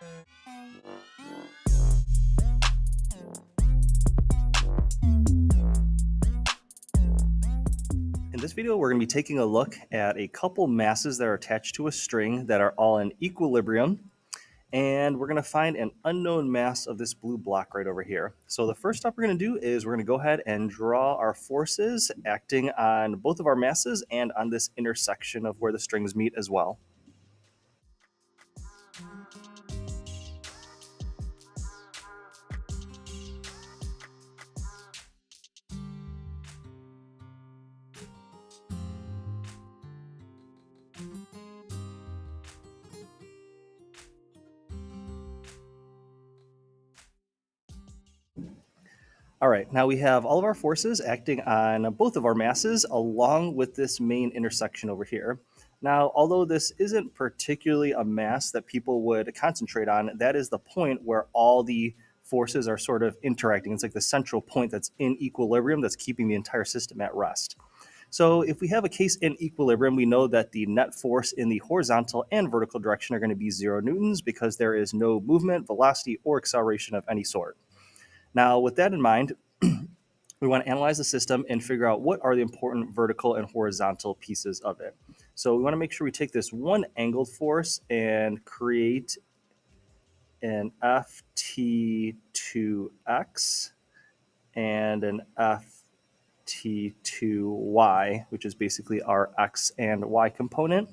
In this video, we're going to be taking a look at a couple masses that are attached to a string that are all in equilibrium. And we're going to find an unknown mass of this blue block right over here. So the first step we're going to do is we're going to go ahead and draw our forces acting on both of our masses and on this intersection of where the strings meet as well. All right, now we have all of our forces acting on both of our masses along with this main intersection over here. Now, although this isn't particularly a mass that people would concentrate on, that is the point where all the forces are sort of interacting. It's like the central point that's in equilibrium that's keeping the entire system at rest. So if we have a case in equilibrium, we know that the net force in the horizontal and vertical direction are going to be 0 newtons because there is no movement, velocity, or acceleration of any sort. Now, with that in mind, we want to analyze the system and figure out what are the important vertical and horizontal pieces of it. So we want to make sure we take this one angled force and create an Ft2x and an Ft2y, which is basically our x and y component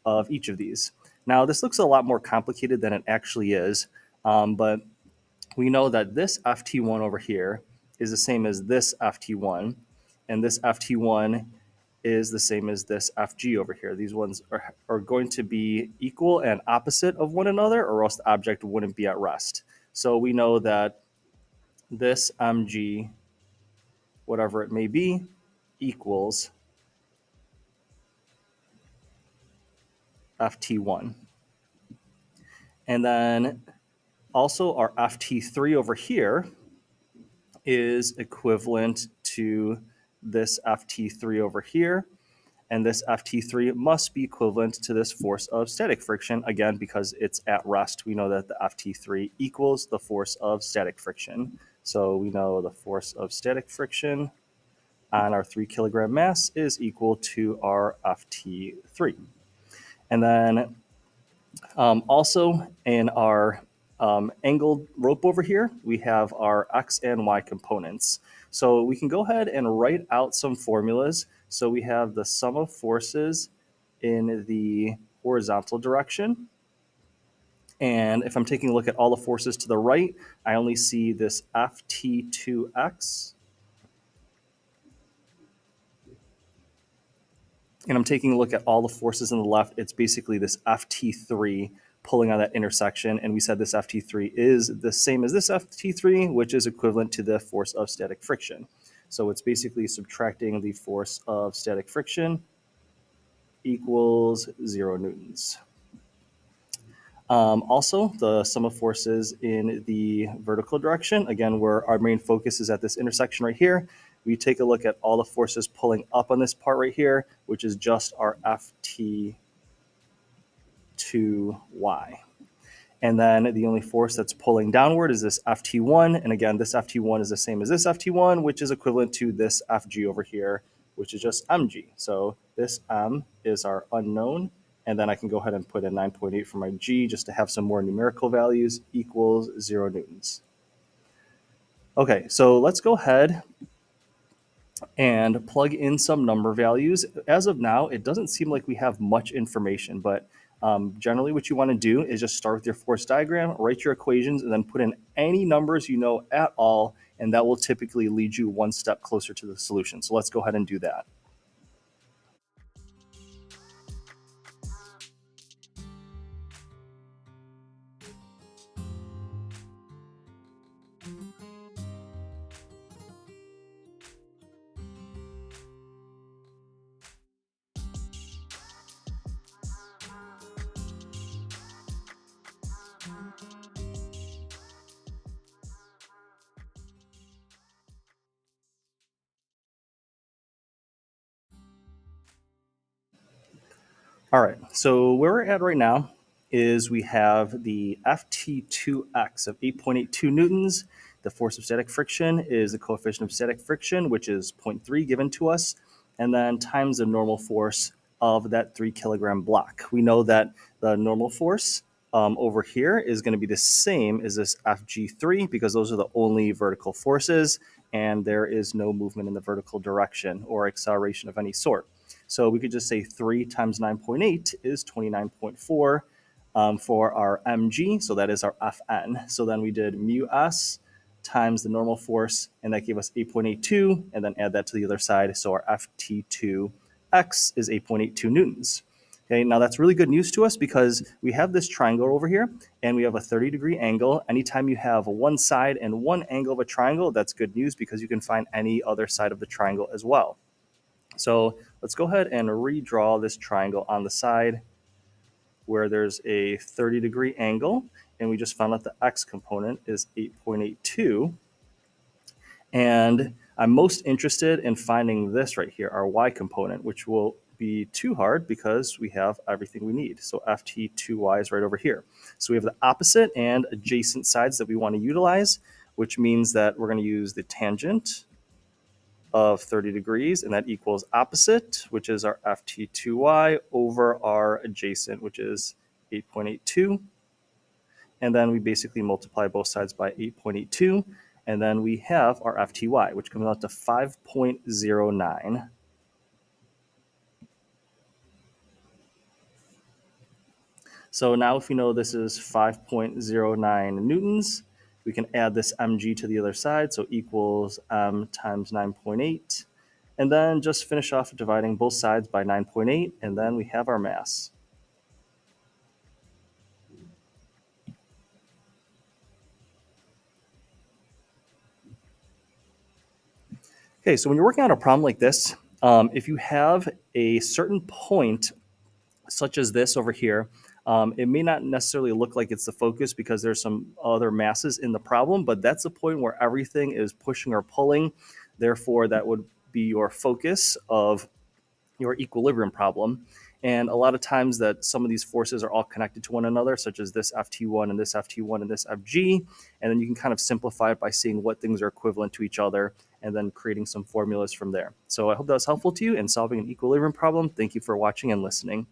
of each of these. Now, this looks a lot more complicated than it actually is, but we know that this Ft1 over here is the same as this Ft1, and this Ft1 is the same as this Fg over here. These ones are going to be equal and opposite of one another, or else the object wouldn't be at rest. So we know that this mg, whatever it may be, equals Ft1. And then also our Ft3 over here is equivalent to this Ft3 over here. And this Ft3 must be equivalent to this force of static friction, again, because it's at rest. We know that the Ft3 equals the force of static friction. So we know the force of static friction on our 3 kilogram mass is equal to our Ft3. And then also in our angled rope over here, we have our x and y components. So we can go ahead and write out some formulas. So we have the sum of forces in the horizontal direction. And if I'm taking a look at all the forces to the right, I only see this Ft2x. And I'm taking a look at all the forces on the left. It's basically this Ft3 pulling on that intersection. And we said this Ft3 is the same as this Ft3, which is equivalent to the force of static friction. So it's basically subtracting the force of static friction equals 0 newtons. Also, the sum of forces in the vertical direction, again, where our main focus is at this intersection right here, we take a look at all the forces pulling up on this part right here, which is just our Ft2y. And then the only force that's pulling downward is this Ft1. And again, this Ft1 is the same as this Ft1, which is equivalent to this Fg over here, which is just mg. So this m is our unknown. And then I can go ahead and put in 9.8 for my g just to have some more numerical values, equals 0 newtons. Okay, so let's go ahead and plug in some number values. As of now, it doesn't seem like we have much information, but generally what you want to do is just start with your force diagram, write your equations, and then put in any numbers you know at all, and that will typically lead you one step closer to the solution. So let's go ahead and do that. All right, so where we're at right now is we have the Ft2x of 8.82 newtons. The force of static friction is the coefficient of static friction, which is 0.3 given to us, and then times the normal force of that 3 kilogram block. We know that the normal force over here is going to be the same as this Fg3 because those are the only vertical forces, and there is no movement in the vertical direction or acceleration of any sort. So we could just say 3 times 9.8 is 29.4 for our mg, so that is our Fn. So then we did mu s times the normal force, and that gave us 8.82, and then add that to the other side. So our Ft2x is 8.82 newtons. Okay, now that's really good news to us because we have this triangle over here and we have a 30-degree angle. Anytime you have one side and one angle of a triangle, that's good news because you can find any other side of the triangle as well. So let's go ahead and redraw this triangle on the side where there's a 30-degree angle, and we just found out the x component is 8.82. And I'm most interested in finding this right here, our y component, which will be too hard because we have everything we need. So ft2y is right over here. So we have the opposite and adjacent sides that we want to utilize, which means that we're going to use the tangent of 30 degrees, and that equals opposite, which is our ft2y, over our adjacent, which is 8.82. And then we basically multiply both sides by 8.82, and then we have our fty, which comes out to 5.09. So now if we know this is 5.09 newtons, we can add this mg to the other side, so equals m times 9.8. And then just finish off dividing both sides by 9.8, and then we have our mass. Okay, so when you're working on a problem like this, if you have a certain point, such as this over here, it may not necessarily look like it's the focus because there's some other masses in the problem, but that's the point where everything is pushing or pulling. Therefore, that would be your focus of your equilibrium problem. And a lot of times that some of these forces are all connected to one another, such as this Ft1 and this Ft1 and this Fg. And then you can kind of simplify it by seeing what things are equivalent to each other and then creating some formulas from there. So I hope that was helpful to you in solving an equilibrium problem. Thank you for watching and listening.